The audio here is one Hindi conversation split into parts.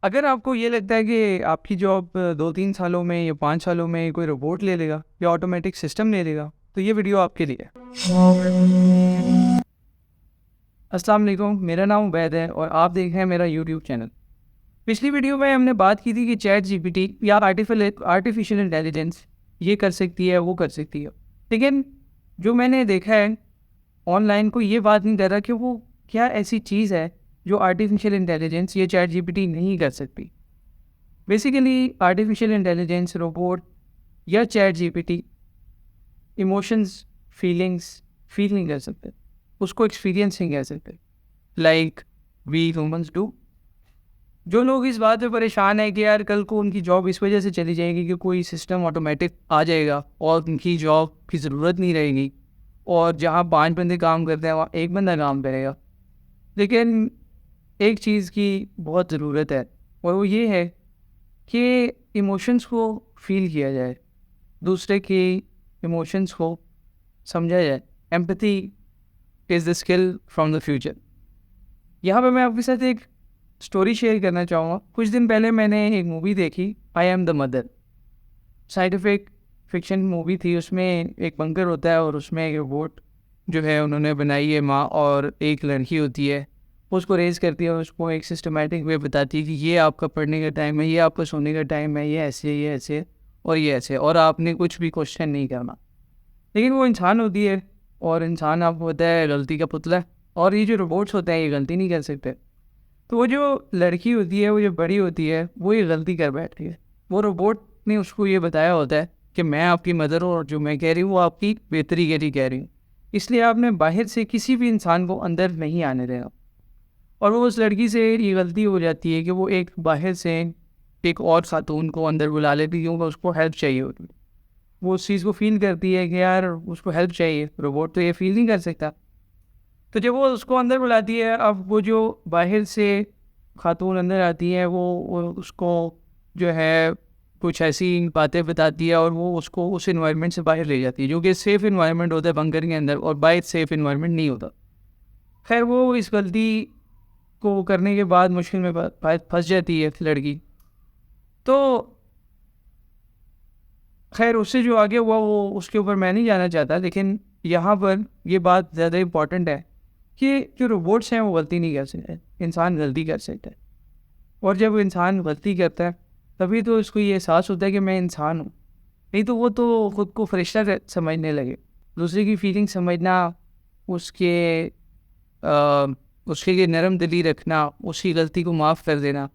अगर आपको ये लगता है कि आपकी जॉब 2-3 सालों में या 5 सालों में कोई रोबोट ले लेगा या ऑटोमेटिक सिस्टम ले लेगा, तो ये वीडियो आपके लिए है। अस्सलाम वालेकुम, मेरा नाम उबैद है और आप देख रहे हैं मेरा यूट्यूब चैनल। पिछली वीडियो में हमने बात की थी कि चैट जीपीटी या आर्टिफिशियल इंटेलिजेंस ये कर सकती है, वो कर सकती है। लेकिन जो मैंने देखा है ऑनलाइन, को ये बात नहीं कर रहा कि वो क्या ऐसी चीज़ है जो आर्टिफिशियल इंटेलिजेंस ये चैट जीपीटी नहीं कर सकती। बेसिकली आर्टिफिशियल इंटेलिजेंस, रोबोट या chat GPT emotions, feelings feel नहीं कर सकते, उसको एक्सपीरियंस नहीं कर सकते लाइक वी ह्यूमंस डू। जो लोग इस बात पे परेशान है कि यार कल को उनकी जॉब इस वजह से चली जाएगी कि कोई सिस्टम ऑटोमेटिक आ जाएगा और उनकी जॉब की ज़रूरत नहीं रहेगी और जहाँ 5 बंदे काम करते हैं वहाँ एक बंदा काम करेगा। लेकिन एक चीज़ की बहुत ज़रूरत है और वो ये है कि इमोशंस को फील किया जाए, दूसरे की इमोशंस को समझा जाए। Empathy is the skill from the future. यहाँ पे मैं आपके साथ एक स्टोरी शेयर करना चाहूँगा। कुछ दिन पहले मैंने एक मूवी देखी, I am the mother. Scientific fiction movie थी। उसमें एक बंकर होता है और उसमें एक रोबोट जो है उन्होंने बनाई है माँ, और एक लड़की होती है, उसको रेज़ करती है और उसको एक सिस्टमेटिक वे बताती है कि ये आपका पढ़ने का टाइम है, ये आपका सोने का टाइम है, ये ऐसे है, ये ऐसे है और ये ऐसे है, और आपने कुछ भी क्वेश्चन नहीं करना। लेकिन वो इंसान होती है और इंसान आपको पता है गलती का पुतला है, और ये जो रोबोट्स होते हैं ये गलती नहीं कर सकते। तो वो जो लड़की होती है, वो जो बड़ी होती है, वो ये गलती कर बैठती है। वो रोबोट ने उसको ये बताया होता है कि मैं आपकी मदर हूँ और जो मैं कह रही हूँ वो आपकी बेहतरी के लिए कह रही हूँ, इसलिए आपने बाहर से किसी भी इंसान को अंदर नहीं आने देना। और वो उस लड़की से ये गलती हो जाती है कि वो एक बाहर से एक और खातून को अंदर बुला लेती है क्योंकि उसको हेल्प चाहिए होती है। वो उस चीज़ को फील करती है कि यार उसको हेल्प चाहिए, रोबोट तो ये फील नहीं कर सकता। तो जब वो उसको अंदर बुलाती है, अब वो जो बाहर से खातून अंदर आती है वो उसको जो है कुछ ऐसी बातें बताती है और वो उसको उस इन्वायरमेंट से बाहर ले जाती है जो कि सेफ़ इन्वायरमेंट होता है बंकर के अंदर, और बाहर सेफ़ इन्वायरमेंट नहीं होता। खैर वो इस गलती को करने के बाद मुश्किल में फंस जाती है लड़की। तो खैर उससे जो आगे हुआ वो उसके ऊपर मैं नहीं जाना चाहता, लेकिन यहाँ पर ये बात ज़्यादा इम्पॉर्टेंट है कि जो रोबोट्स हैं वो गलती नहीं कर सकते, इंसान गलती कर सकता है। और जब इंसान गलती करता है तभी तो उसको ये एहसास होता है कि मैं इंसान हूँ। नहीं तो वो तो खुद को फरिश्ता समझने लगे। दूसरे की फीलिंग समझना, उसके उसके लिए नरम दिली रखना, उसकी गलती को माफ़ कर देना,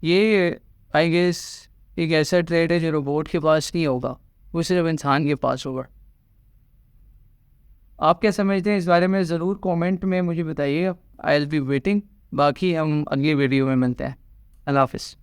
ये आई गेस एक ऐसा ट्रेड है जो रोबोट के पास नहीं होगा, वो सिर्फ इंसान के पास होगा। आप क्या समझते हैं इस बारे में? ज़रूर कमेंट में मुझे बताइएगा। I will be waiting. बाकी हम अगली वीडियो में मिलते हैं। अल्लाह हाफ़िज़।